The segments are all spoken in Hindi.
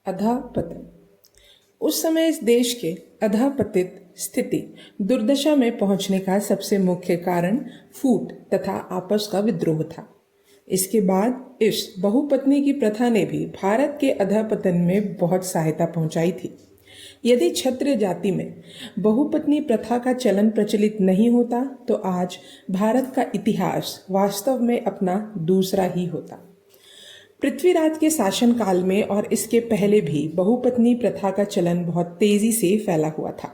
अधःपतन। उस समय इस देश के अधःपतित स्थिति दुर्दशा में पहुंचने का सबसे मुख्य कारण फूट तथा आपस का विद्रोह था। इसके बाद इस बहुपत्नी की प्रथा ने भी भारत के अधःपतन में बहुत सहायता पहुंचाई थी। यदि क्षत्रिय जाति में बहुपत्नी प्रथा का चलन प्रचलित नहीं होता तो आज भारत का इतिहास वास्तव में अपना दूसरा ही होता। पृथ्वीराज के शासनकाल में और इसके पहले भी बहुपत्नी प्रथा का चलन बहुत तेजी से फैला हुआ था।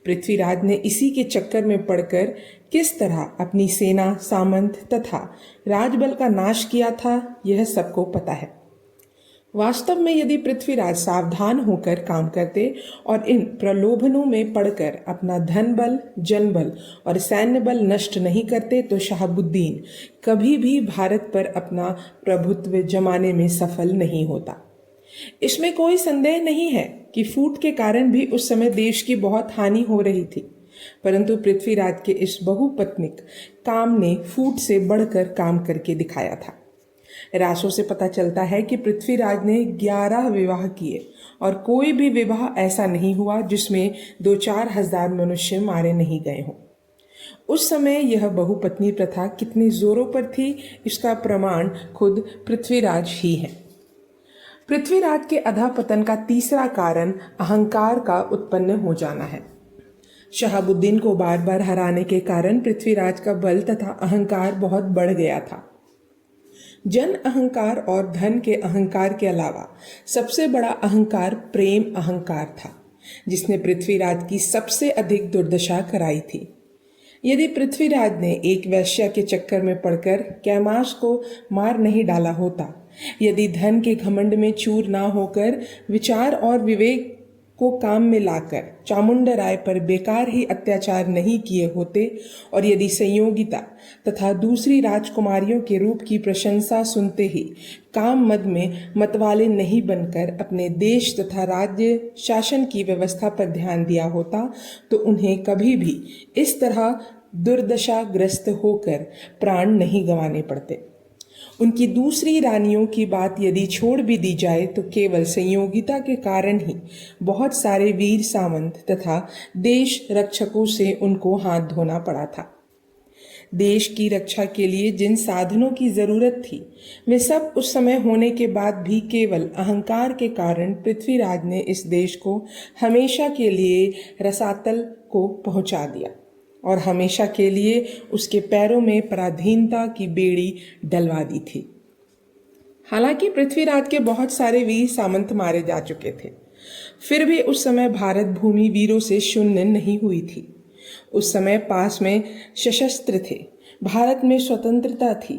पृथ्वीराज ने इसी के चक्कर में पड़कर किस तरह अपनी सेना, सामंत तथा राजबल का नाश किया था, यह सबको पता है। वास्तव में यदि पृथ्वीराज सावधान होकर काम करते और इन प्रलोभनों में पड़कर अपना धन बल, जनबल और सैन्य बल नष्ट नहीं करते तो शहाबुद्दीन कभी भी भारत पर अपना प्रभुत्व जमाने में सफल नहीं होता। इसमें कोई संदेह नहीं है कि फूट के कारण भी उस समय देश की बहुत हानि हो रही थी, परंतु पृथ्वीराज के इस बहुपत्निक काम ने फूट से बढ़कर काम करके दिखाया था। रासों से पता चलता है कि पृथ्वीराज ने 11 विवाह किए और कोई भी विवाह ऐसा नहीं हुआ जिसमें 2-4 हजार मनुष्य मारे नहीं गए हों। उस समय यह बहुपत्नी प्रथा कितनी जोरों पर थी, इसका प्रमाण खुद पृथ्वीराज ही है। पृथ्वीराज के अधःपतन का तीसरा कारण अहंकार का उत्पन्न हो जाना है। शहाबुद्दीन को बार बार हराने के कारण पृथ्वीराज का बल तथा अहंकार बहुत बढ़ गया था। जन अहंकार और धन के अहंकार के अलावा सबसे बड़ा अहंकार प्रेम अहंकार था, जिसने पृथ्वीराज की सबसे अधिक दुर्दशा कराई थी। यदि पृथ्वीराज ने एक वैश्या के चक्कर में पड़कर कैमाश को मार नहीं डाला होता, यदि धन के घमंड में चूर ना होकर विचार और विवेक को काम में लाकर चामुंडा राय पर बेकार ही अत्याचार नहीं किए होते और यदि संयोगिता तथा दूसरी राजकुमारियों के रूप की प्रशंसा सुनते ही काम मद में मतवाले नहीं बनकर अपने देश तथा राज्य शासन की व्यवस्था पर ध्यान दिया होता तो उन्हें कभी भी इस तरह दुर्दशाग्रस्त होकर प्राण नहीं गंवाने पड़ते। उनकी दूसरी रानियों की बात यदि छोड़ भी दी जाए तो केवल संयोगिता के कारण ही बहुत सारे वीर सामंत तथा देश रक्षकों से उनको हाथ धोना पड़ा था। देश की रक्षा के लिए जिन साधनों की जरूरत थी वे सब उस समय होने के बाद भी केवल अहंकार के कारण पृथ्वीराज ने इस देश को हमेशा के लिए रसातल को पहुंचा दिया और हमेशा के लिए उसके पैरों में पराधीनता की बेड़ी डलवा दी थी। हालांकि पृथ्वीराज के बहुत सारे वीर सामंत मारे जा चुके थे, फिर भी उस समय भारत भूमि वीरों से शून्य नहीं हुई थी। उस समय पास में सशस्त्र थे, भारत में स्वतंत्रता थी।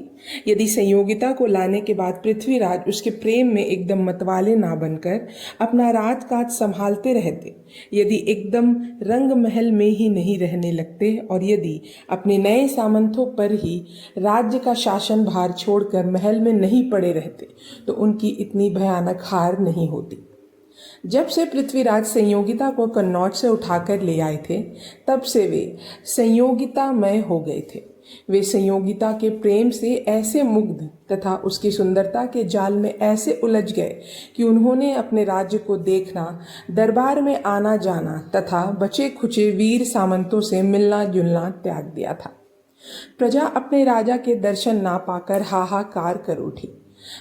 यदि संयोगिता को लाने के बाद पृथ्वीराज उसके प्रेम में एकदम मतवाले ना बनकर अपना राजकाज संभालते रहते, यदि एकदम रंग महल में ही नहीं रहने लगते और यदि अपने नए सामंतों पर ही राज्य का शासन भार छोड़कर महल में नहीं पड़े रहते तो उनकी इतनी भयानक हार नहीं होती। जब से पृथ्वीराज संयोगिता को कन्नौज से उठाकर ले आए थे तब से वे संयोगितामय हो गए थे। वे संयोगिता के प्रेम से ऐसे मुग्ध तथा उसकी सुंदरता के जाल में ऐसे उलझ गए कि उन्होंने अपने राज्य को देखना, दरबार में आना जाना तथा बचे खुचे वीर सामंतों से मिलना जुलना त्याग दिया था। प्रजा अपने राजा के दर्शन ना पाकर हाहाकार कर उठी।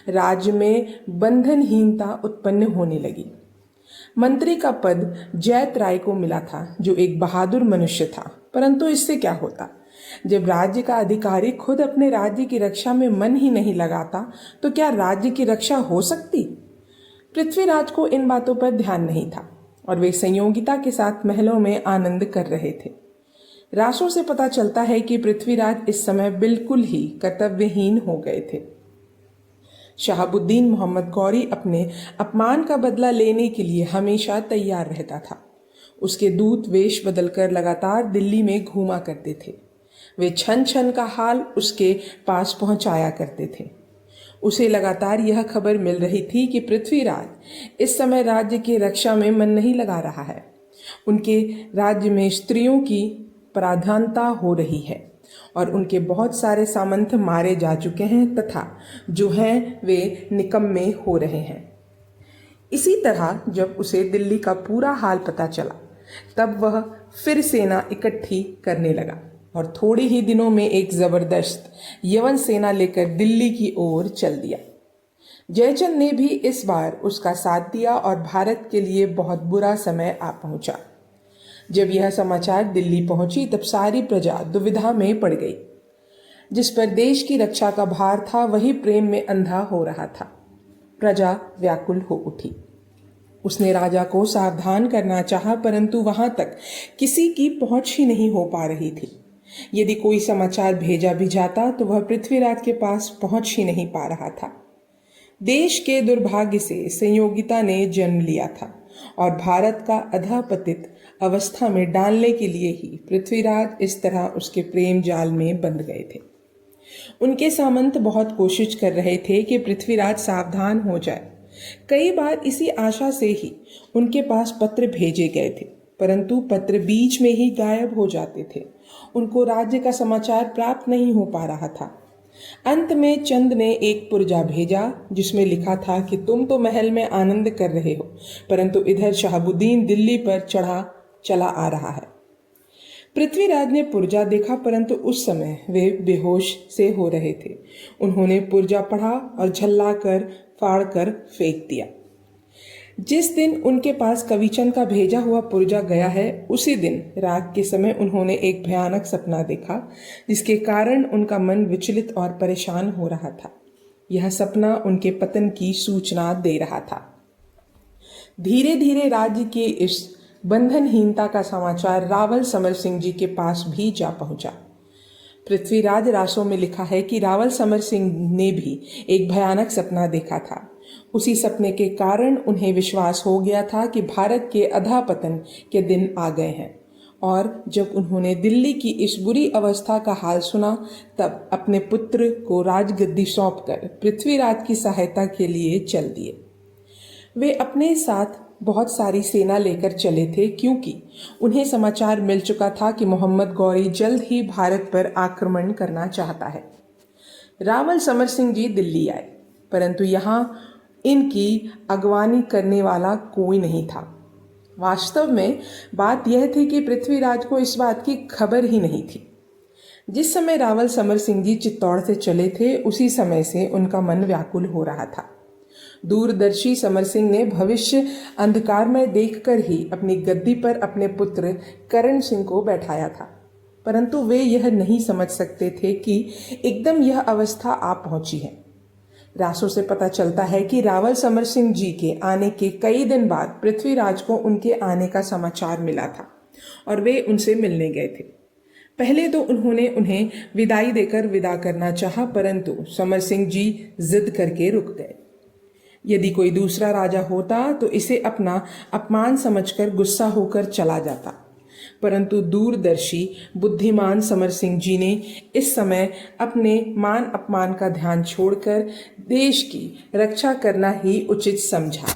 राज्य में बंधनहीनता उत्पन्न होने लगी। मंत्री का पद जैत राय को मिला था जो एक बहादुर मनुष्य था, परंतु इससे क्या होता? जब राज्य का अधिकारी खुद अपने राज्य की रक्षा में मन ही नहीं लगाता तो क्या राज्य की रक्षा हो सकती? पृथ्वीराज को इन बातों पर ध्यान नहीं था और वे संयोगिता के साथ महलों में आनंद कर रहे थे। रासों से पता चलता है कि पृथ्वीराज इस समय बिल्कुल ही कर्तव्यहीन हो गए थे। शहाबुद्दीन मोहम्मद गौरी अपने अपमान का बदला लेने के लिए हमेशा तैयार रहता था। उसके दूत वेश बदलकर लगातार दिल्ली में घूमा करते थे। वे छन छन का हाल उसके पास पहुंचाया करते थे। उसे लगातार यह खबर मिल रही थी कि पृथ्वीराज इस समय राज्य की रक्षा में मन नहीं लगा रहा है। उनके राज्य में स्त्रियों की प्राधान्यता हो रही है और उनके बहुत सारे सामंत मारे जा चुके हैं तथा जो हैं वे निकम्मे हो रहे हैं। इसी तरह जब उसे दिल्ली का पूरा हाल पता चला तब वह फिर सेना इकट्ठी करने लगा और थोड़े ही दिनों में एक जबरदस्त यवन सेना लेकर दिल्ली की ओर चल दिया। जयचंद ने भी इस बार उसका साथ दिया और भारत के लिए बहुत बुरा समय आ पहुंचा। जब यह समाचार दिल्ली पहुंची तब सारी प्रजा दुविधा में पड़ गई। जिस पर देश की रक्षा का भार था वही प्रेम में अंधा हो रहा था। प्रजा व्याकुल हो उठी। उसने राजा को सावधान करना चाहा, परंतु वहां तक किसी की पहुंच ही नहीं हो पा रही थी। यदि कोई समाचार भेजा भी जाता तो वह पृथ्वीराज के पास पहुंच ही नहीं पा रहा था। देश के दुर्भाग्य से संयोगिता ने जन्म लिया था और भारत का अधःपतित अवस्था में डालने के लिए ही पृथ्वीराज इस तरह उसके प्रेम जाल में बंध गए थे। उनके सामंत बहुत कोशिश कर रहे थे कि पृथ्वीराज सावधान हो जाए। कई बार इसी आशा से ही उनके पास पत्र भेजे गए थे, परंतु पत्र बीच में ही गायब हो जाते थे। उनको राज्य का समाचार प्राप्त नहीं हो पा रहा था। अंत में चंद ने एक पुर्जा भेजा जिसमें लिखा था कि तुम तो महल में आनंद कर रहे हो, परंतु इधर शहाबुद्दीन दिल्ली पर चला आ रहा है। पृथ्वीराज ने पुर्जा देखा, परंतु उस समय वे बेहोश से हो रहे थे। उन्होंने पुर्जा पढ़ा और झल्लाकर फाड़कर फेंक दिया। जिस दिन उनके पास कविचंद का भेजा हुआ पुर्जा गया है, उसी दिन रात के समय उन्होंने एक भयानक सपना देखा, जिसके कारण उनका मन विचलित और परेशान हो रहा था। यह सपना उनके पतन की सूचना दे रहा था। धीरे धीरे राज्य की इस बंधनहीनता का समाचार रावल समर सिंह जी के पास भी जा पहुंचा। पृथ्वीराज रासों में लिखा है कि रावल समर सिंह ने भी एक भयानक सपना देखा था। उसी सपने के कारण उन्हें विश्वास हो गया था कि भारत के अधःपतन के दिन आ गए हैं, और जब उन्होंने दिल्ली की इस बुरी अवस्था का हाल सुना तब अपने पुत्र को राजगद्दी सौंपकर पृथ्वीराज की सहायता के लिए चल दिए। वे अपने साथ बहुत सारी सेना लेकर चले थे, क्योंकि उन्हें समाचार मिल चुका था कि मोहम्मद गौरी जल्द ही भारत पर आक्रमण करना चाहता है। रावल समर सिंह जी दिल्ली आए, परंतु यहाँ इनकी अगवानी करने वाला कोई नहीं था। वास्तव में बात यह थी कि पृथ्वीराज को इस बात की खबर ही नहीं थी। जिस समय रावल समर सिंह जी चित्तौड़ से चले थे, उसी समय से उनका मन व्याकुल हो रहा था। दूरदर्शी समर सिंह ने भविष्य अंधकार में देखकर ही अपनी गद्दी पर अपने पुत्र करण सिंह को बैठाया था, परंतु वे यह नहीं समझ सकते थे कि एकदम यह अवस्था आ पहुंची है। रासों से पता चलता है कि रावल समर सिंह जी के आने के कई दिन बाद पृथ्वीराज को उनके आने का समाचार मिला था और वे उनसे मिलने गए थे। पहले तो उन्होंने उन्हें विदाई देकर विदा करना चाहा, परंतु समर सिंह जी जिद करके रुक गए। यदि कोई दूसरा राजा होता तो इसे अपना अपमान समझकर गुस्सा होकर चला जाता, परंतु दूरदर्शी बुद्धिमान समर सिंह जी ने इस समय अपने मान अपमान का ध्यान छोड़कर देश की रक्षा करना ही उचित समझा।